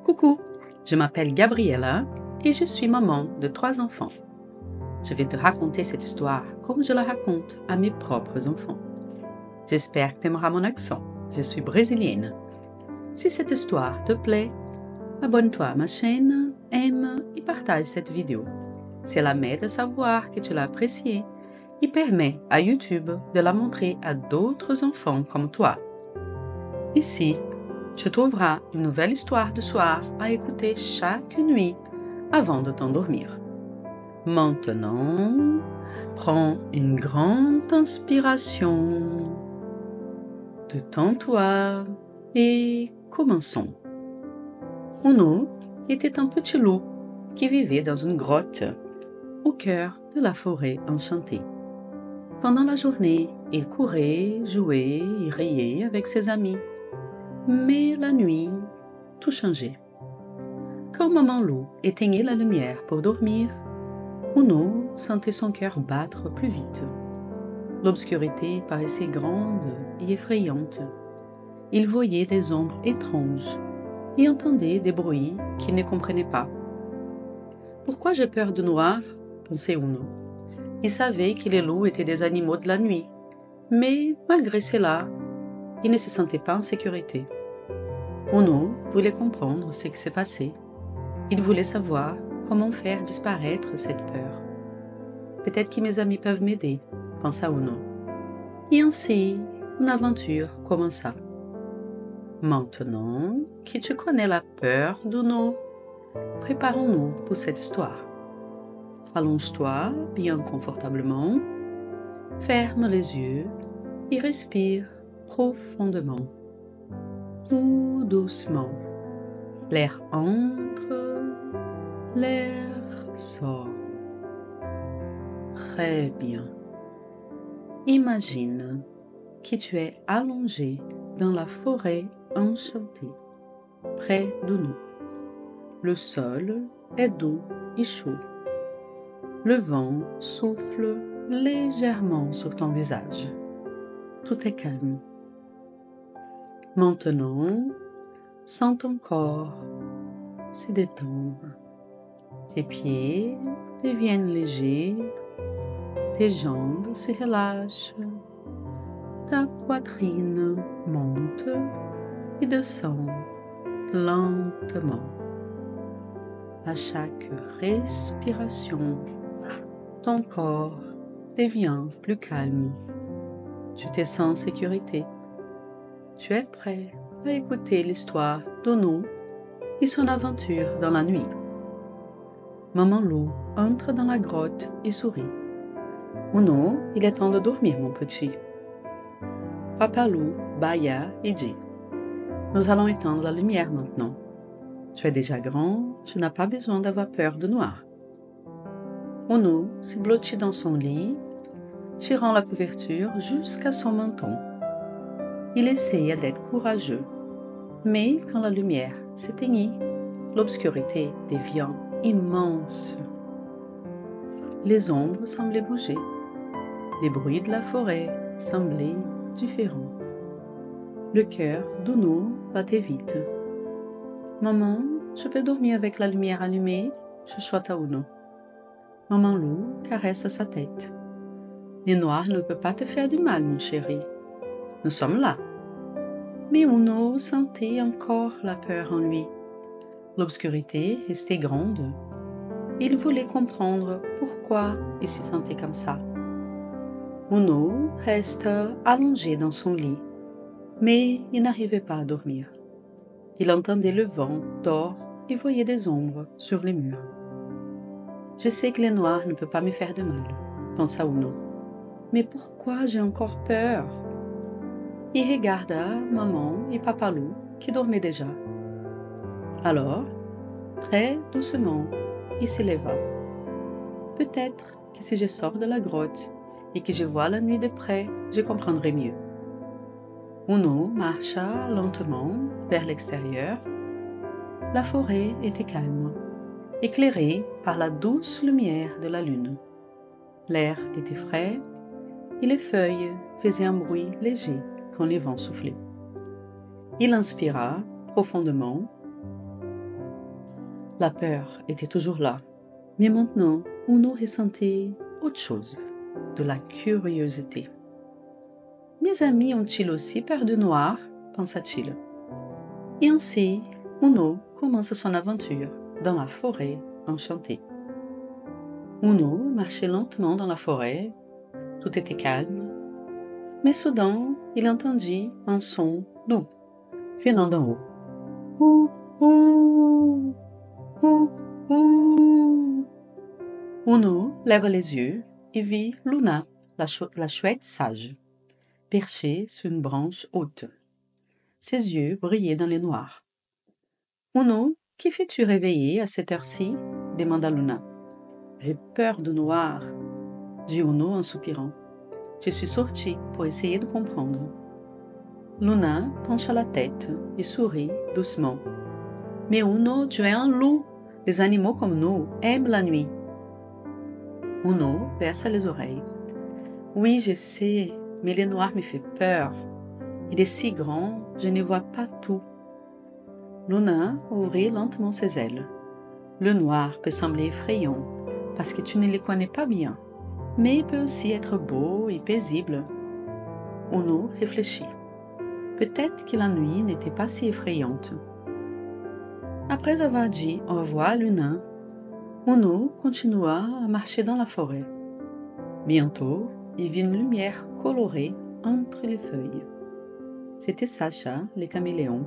Coucou, je m'appelle Gabriella et je suis maman de 3 enfants. Je vais te raconter cette histoire comme je la raconte à mes propres enfants. J'espère que tu aimeras mon accent, je suis brésilienne. Si cette histoire te plaît, abonne-toi à ma chaîne, aime et partage cette vidéo. Cela m'aide à savoir que tu l'as appréciée et permet à YouTube de la montrer à d'autres enfants comme toi. Ici, tu trouveras une nouvelle histoire de soir à écouter chaque nuit avant de t'endormir. Maintenant, prends une grande inspiration. Détends-toi et commençons. Uno était un petit loup qui vivait dans une grotte au cœur de la forêt enchantée. Pendant la journée, il courait, jouait et riait avec ses amis. Mais la nuit, tout changeait. Quand Maman Loup éteignait la lumière pour dormir, Uno sentait son cœur battre plus vite. L'obscurité paraissait grande et effrayante. Il voyait des ombres étranges et entendait des bruits qu'il ne comprenait pas. « Pourquoi j'ai peur du noir ?» pensait Uno. Il savait que les loups étaient des animaux de la nuit, mais malgré cela, il ne se sentait pas en sécurité. Uno voulait comprendre ce qui s'est passé. Il voulait savoir comment faire disparaître cette peur. Peut-être que mes amis peuvent m'aider, pensa Uno. Et ainsi, une aventure commença. Maintenant que tu connais la peur d'Uno, préparons-nous pour cette histoire. Allonge-toi bien confortablement, ferme les yeux et respire profondément. Tout doucement. L'air entre, l'air sort. Très bien. Imagine que tu es allongé dans la forêt enchantée, près de nous. Le sol est doux et chaud. Le vent souffle légèrement sur ton visage. Tout est calme. Maintenant, sens ton corps se détendre. Tes pieds deviennent légers, tes jambes se relâchent, ta poitrine monte et descend lentement. À chaque respiration, ton corps devient plus calme. Tu te sens en sécurité. Tu es prêt à écouter l'histoire d'Uno et son aventure dans la nuit. Maman Loup entre dans la grotte et sourit. Uno, il est temps de dormir, mon petit. Papa Loup bâilla et dit: Nous allons éteindre la lumière maintenant. Tu es déjà grand, tu n'as pas besoin d'avoir peur du noir. Uno se blottit dans son lit, tirant la couverture jusqu'à son menton. Il essaya d'être courageux, mais quand la lumière s'éteignit, l'obscurité devient immense. Les ombres semblaient bouger. Les bruits de la forêt semblaient différents. Le cœur d'Uno battait vite. « Maman, je peux dormir avec la lumière allumée ?» chuchota Uno. Maman Loup caressa sa tête. « Le noir ne peut pas te faire du mal, mon chéri. Nous sommes là. » Mais Uno sentait encore la peur en lui. L'obscurité restait grande. Il voulait comprendre pourquoi il se sentait comme ça. Uno reste allongé dans son lit, mais il n'arrivait pas à dormir. Il entendait le vent dehors et voyait des ombres sur les murs. « Je sais que le noir ne peut pas me faire de mal, » pensa Uno. « Mais pourquoi j'ai encore peur ?» Il regarda maman et papa Loup qui dormaient déjà. Alors, très doucement, il se leva. « Peut-être que si je sors de la grotte et que je vois la nuit de près, je comprendrai mieux. » Uno marcha lentement vers l'extérieur. La forêt était calme, éclairée par la douce lumière de la lune. L'air était frais et les feuilles faisaient un bruit léger quand les vents soufflaient. Il inspira profondément La peur était toujours là, mais maintenant, Uno ressentait autre chose, de la curiosité. Mes amis ont-ils aussi peur du noir? Pensa-t-il. Et ainsi, Uno commence son aventure dans la forêt enchantée. Uno marchait lentement dans la forêt, tout était calme, mais soudain, il entendit un son doux, venant d'en haut. Ouh, ouh, ouh, ouh. Uno leva les yeux et vit Luna, la chouette sage, perchée sur une branche haute. Ses yeux brillaient dans le noir. Uno, qui fais-tu réveiller à cette heure-ci? Demanda Luna. J'ai peur du noir, dit Uno en soupirant. Je suis sortie pour essayer de comprendre. Luna pencha la tête et sourit doucement. Mais Uno, tu es un loup. Les animaux comme nous aiment la nuit. Uno baissa les oreilles. Oui, je sais, mais le noir me fait peur. Il est si grand, je ne vois pas tout. Luna ouvrit lentement ses ailes. Le noir peut sembler effrayant parce que tu ne le connais pas bien, mais il peut aussi être beau et paisible. Uno réfléchit. Peut-être que la nuit n'était pas si effrayante. Après avoir dit au revoir à Luna, Uno continua à marcher dans la forêt. Bientôt, il vit une lumière colorée entre les feuilles. C'était Sacha, le caméléon,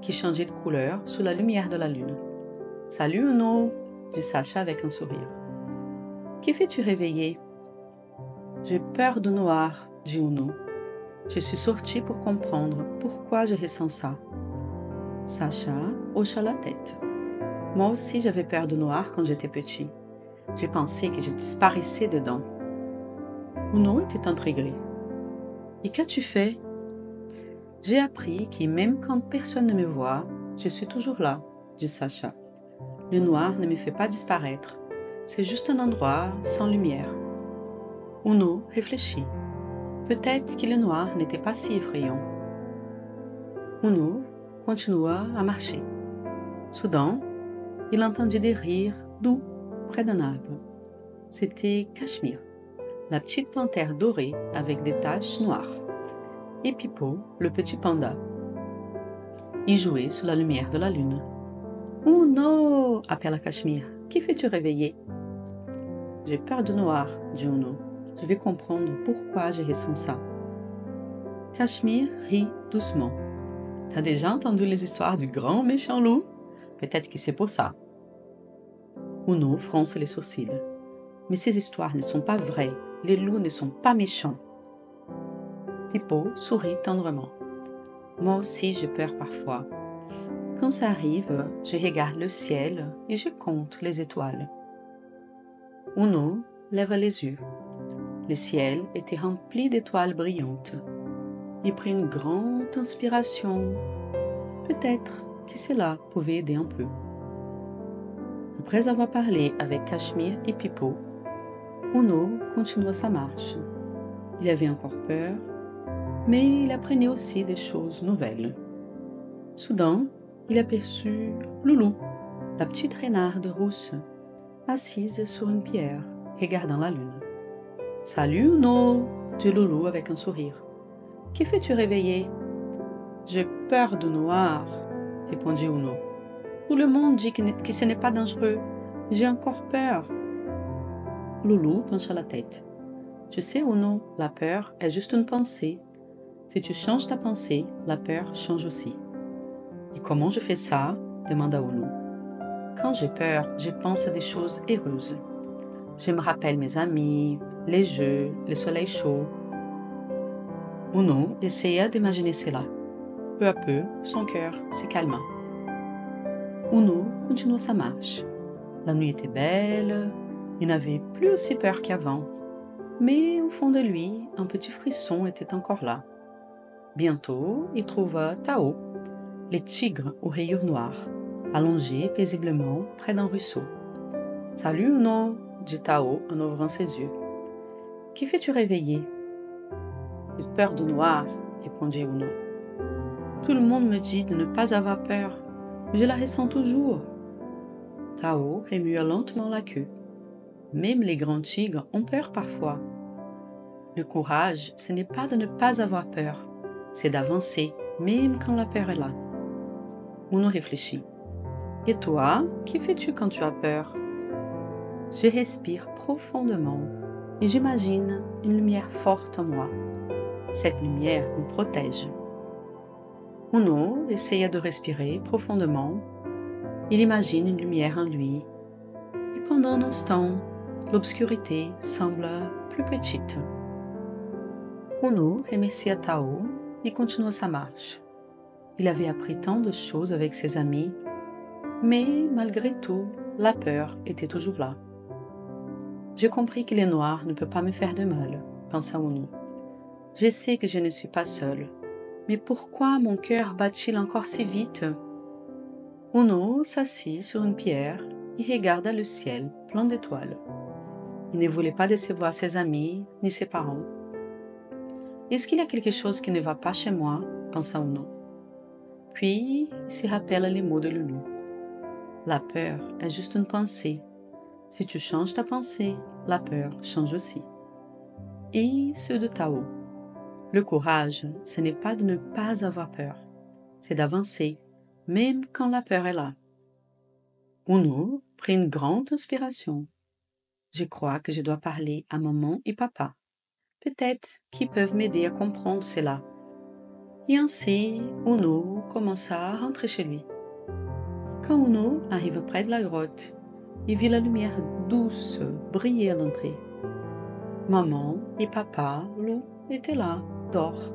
qui changeait de couleur sous la lumière de la lune. « Salut Uno !» dit Sacha avec un sourire. « Que fais-tu réveiller ?»« J'ai peur du noir, » dit Uno. « Je suis sorti pour comprendre pourquoi je ressens ça. » Sacha hocha la tête. « Moi aussi j'avais peur du noir quand j'étais petit. J'ai pensé que je disparaissais dedans. » Uno était intrigué. « Et qu'as-tu fait ?» « J'ai appris que même quand personne ne me voit, je suis toujours là, » dit Sacha. « Le noir ne me fait pas disparaître. C'est juste un endroit sans lumière. » Uno réfléchit. Peut-être que le noir n'était pas si effrayant. Uno continua à marcher. Soudain, il entendit des rires doux près d'un arbre. C'était Cachemire, la petite panthère dorée avec des taches noires, et Pipo, le petit panda. Ils jouaient sous la lumière de la lune. « Uno !» appela Cachemire. « Qui fais-tu réveiller ?»« J'ai peur du noir, » dit Uno. « Je vais comprendre pourquoi je ressens ça. » Cachemire rit doucement. « T'as déjà entendu les histoires du grand méchant loup? Peut-être que c'est pour ça. » Uno fronce les sourcils. « Mais ces histoires ne sont pas vraies. Les loups ne sont pas méchants. » Pipo sourit tendrement. « Moi aussi j'ai peur parfois. Quand ça arrive, je regarde le ciel et je compte les étoiles. » Uno leva les yeux. Le ciel était rempli d'étoiles brillantes. Il prit une grande inspiration. Peut-être que cela pouvait aider un peu. Après avoir parlé avec Cachemire et Pipo, Uno continua sa marche. Il avait encore peur, mais il apprenait aussi des choses nouvelles. Soudain, il aperçut Loulou, la petite renarde rousse, assise sur une pierre, regardant la lune. « Salut Uno !» dit Loulou avec un sourire. « Que fais-tu réveiller ?»« J'ai peur du noir, » répondit Uno. « Tout le monde dit que ce n'est pas dangereux, mais j'ai encore peur. » Loulou pencha la tête. « Tu sais Uno, la peur est juste une pensée. Si tu changes ta pensée, la peur change aussi. » « Et comment je fais ça ?» demanda Uno. « Quand j'ai peur, je pense à des choses heureuses. Je me rappelle mes amis, les jeux, le soleil chaud. » Uno essaya d'imaginer cela. Peu à peu, son cœur se calma. Uno continua sa marche. La nuit était belle, il n'avait plus aussi peur qu'avant, mais au fond de lui, un petit frisson était encore là. Bientôt, il trouva Tao, le tigre aux rayures noires, allongé paisiblement près d'un ruisseau. « Salut Uno !» dit Tao en ouvrant ses yeux. « Que fais-tu réveiller ?»« J'ai peur du noir, » répondit Uno. « Tout le monde me dit de ne pas avoir peur, mais je la ressens toujours. » Tao remua lentement la queue. Même les grands tigres ont peur parfois. Le courage, ce n'est pas de ne pas avoir peur, c'est d'avancer, même quand la peur est là. Uno réfléchit. Et toi, que fais-tu quand tu as peur? Je respire profondément et j'imagine une lumière forte en moi. Cette lumière me protège. Uno essaya de respirer profondément. Il imagine une lumière en lui. Et pendant un instant, l'obscurité semble plus petite. Uno remercia Tao et continua sa marche. Il avait appris tant de choses avec ses amis, mais malgré tout, la peur était toujours là. J'ai compris que les noirs ne peuvent pas me faire de mal, pensa Uno. Je sais que je ne suis pas seul, mais pourquoi mon cœur bat-il encore si vite? Uno s'assit sur une pierre et regarda le ciel plein d'étoiles. Il ne voulait pas décevoir ses amis ni ses parents. Est-ce qu'il y a quelque chose qui ne va pas chez moi? Pensa Uno. Puis il se rappela les mots de Lulu. La peur est juste une pensée. Si tu changes ta pensée, la peur change aussi. Et ceux de Tao. Le courage, ce n'est pas de ne pas avoir peur, c'est d'avancer, même quand la peur est là. Uno prit une grande inspiration. Je crois que je dois parler à maman et papa. Peut-être qu'ils peuvent m'aider à comprendre cela. Et ainsi, Uno commença à rentrer chez lui. Quand Uno arriva près de la grotte, il vit la lumière douce briller à l'entrée. Maman et papa loup étaient là, dehors,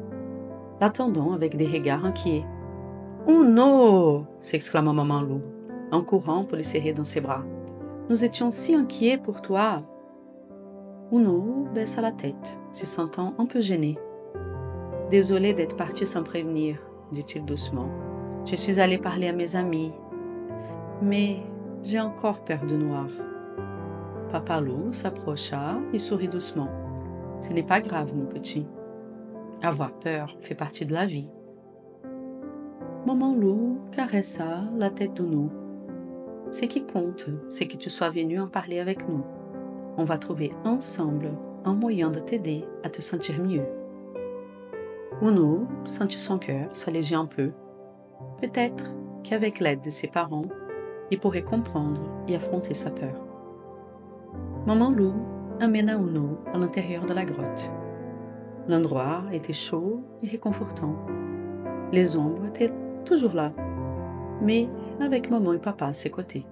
l'attendant avec des regards inquiets. « Uno !» s'exclama maman loup, en courant pour le serrer dans ses bras. « Nous étions si inquiets pour toi !» Uno baissa la tête, se sentant un peu gêné. « Désolé d'être parti sans prévenir, dit-il doucement. Je suis allé parler à mes amis, mais j'ai encore peur de noir. » Papa loup s'approcha et sourit doucement. « Ce n'est pas grave, mon petit. Avoir peur fait partie de la vie. » Maman loup caressa la tête d'Uno. « Ce qui compte, c'est que tu sois venu en parler avec nous. On va trouver ensemble un moyen de t'aider à te sentir mieux. » Uno sentit son cœur s'alléger un peu. Peut-être qu'avec l'aide de ses parents, il pourrait comprendre et affronter sa peur. Maman loup amena Uno à l'intérieur de la grotte. L'endroit était chaud et réconfortant. Les ombres étaient toujours là, mais avec maman et papa à ses côtés,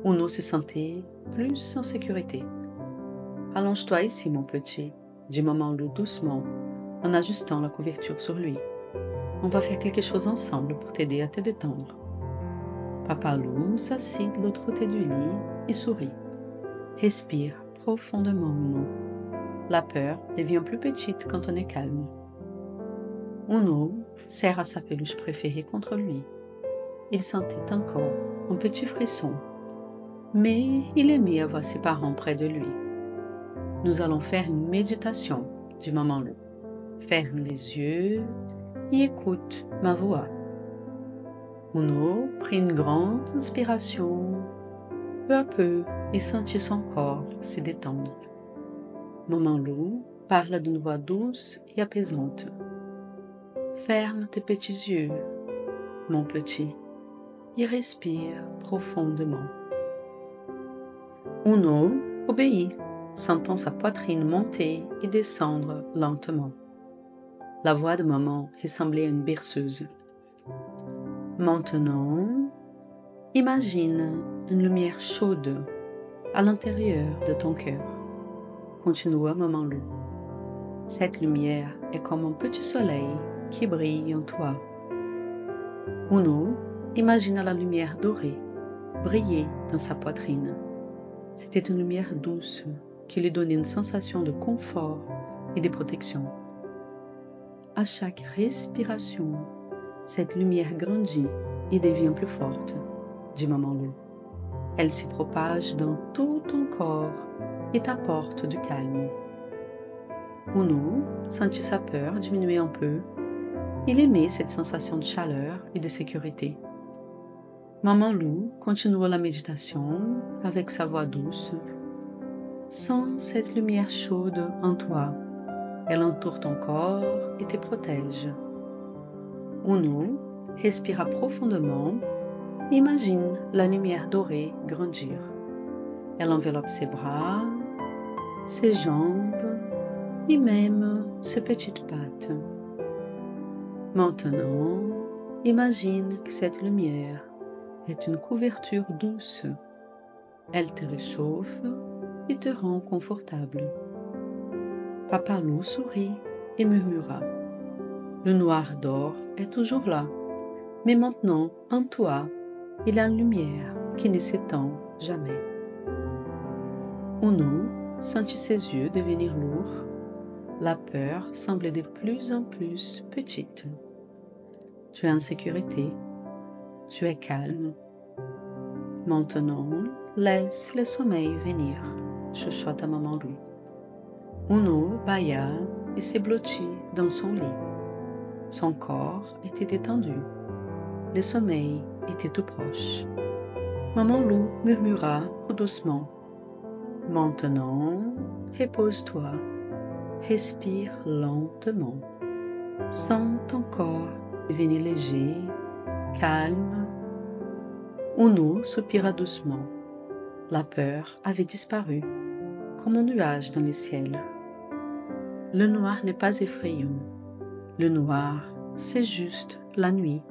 Uno se sentait plus en sécurité. « Allonge-toi ici, mon petit, » dit maman loup doucement, en ajustant la couverture sur lui. « On va faire quelque chose ensemble pour t'aider à te détendre. » Papa loup s'assit de l'autre côté du lit et sourit. « Respire profondément, Uno. La peur devient plus petite quand on est calme. » Uno serra sa peluche préférée contre lui. Il sentait encore un petit frisson, mais il aimait avoir ses parents près de lui. « Nous allons faire une méditation, » dit maman loup. « Ferme les yeux et écoute ma voix. » Uno prit une grande inspiration. Peu à peu, il sentit son corps se détendre. Maman loup parla d'une voix douce et apaisante. « Ferme tes petits yeux, mon petit, et respire profondément. » Uno obéit, sentant sa poitrine monter et descendre lentement. La voix de maman ressemblait à une berceuse. « Maintenant, imagine une lumière chaude à l'intérieur de ton cœur. » Continua maman loup. « Cette lumière est comme un petit soleil qui brille en toi. » Uno imagina la lumière dorée briller dans sa poitrine. C'était une lumière douce qui lui donnait une sensation de confort et de protection. À chaque respiration, cette lumière grandit et devient plus forte, dit maman loup. Elle se propage dans tout ton corps et t'apporte du calme. Uno sentit sa peur diminuer un peu. Il aimait cette sensation de chaleur et de sécurité. Maman loup continue la méditation avec sa voix douce. Sens cette lumière chaude en toi. Elle entoure ton corps et te protège. Uno respira profondément. Imagine la lumière dorée grandir. Elle enveloppe ses bras, ses jambes et même ses petites pattes. Maintenant, imagine que cette lumière est une couverture douce. Elle te réchauffe et te rend confortable. Papa loup sourit et murmura. Le noir d'or est toujours là, mais maintenant, en toi, il y a une lumière qui ne s'éteint jamais. Uno sentit ses yeux devenir lourds. La peur semblait de plus en plus petite. Tu es en sécurité. Tu es calme. Maintenant, laisse le sommeil venir, chuchota maman loup. Uno bâilla et se blottit dans son lit. Son corps était détendu. Le sommeil était tout proche. Maman loup murmura tout doucement. Maintenant, repose-toi. Respire lentement. Sens ton corps devenir léger, calme. Uno soupira doucement. La peur avait disparu, comme un nuage dans le ciel. Le noir n'est pas effrayant. Le noir, c'est juste la nuit.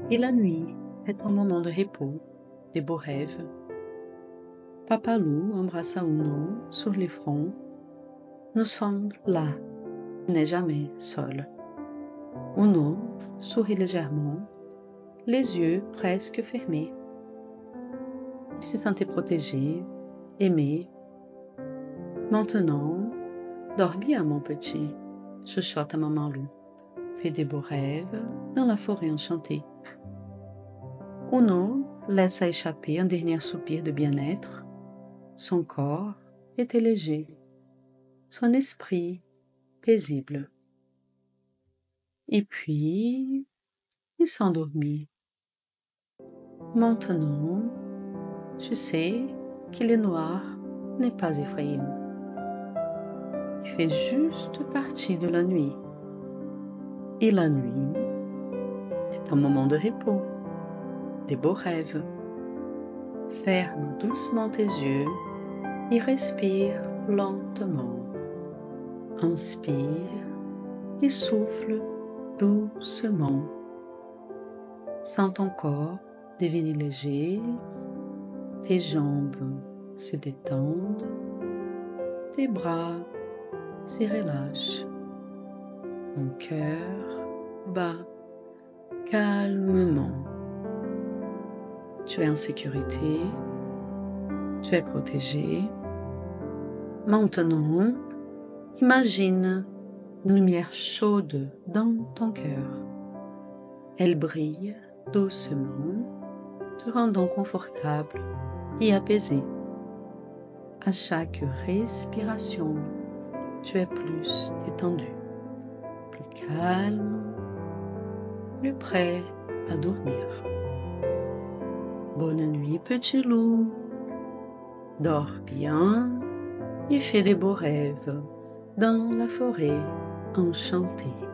Et la nuit est un moment de repos, de beaux rêves. Papa loup embrassa Uno sur le front. Nous sommes là. Tu n'es jamais seul. Uno sourit légèrement, les yeux presque fermés. Il se sentait protégé, aimé. Maintenant, dors bien, mon petit, chuchota maman loup. Fais des beaux rêves dans la forêt enchantée. Uno laissa échapper un dernier soupir de bien-être. Son corps était léger, son esprit paisible. Et puis, il s'endormit. Maintenant, tu sais que le noir n'est pas effrayant. Il fait juste partie de la nuit. Et la nuit est un moment de repos, des beaux rêves. Ferme doucement tes yeux et respire lentement. Inspire et souffle doucement. Sens ton corps devenir léger, tes jambes se détendent, tes bras se relâchent, ton cœur bat calmement. Tu es en sécurité, tu es protégé. Maintenant, imagine une lumière chaude dans ton cœur. Elle brille doucement, te rendant confortable et apaisé. À chaque respiration, tu es plus détendu, plus calme, plus prêt à dormir. Bonne nuit, petit loup. Dors bien et fais des beaux rêves dans la forêt enchantée.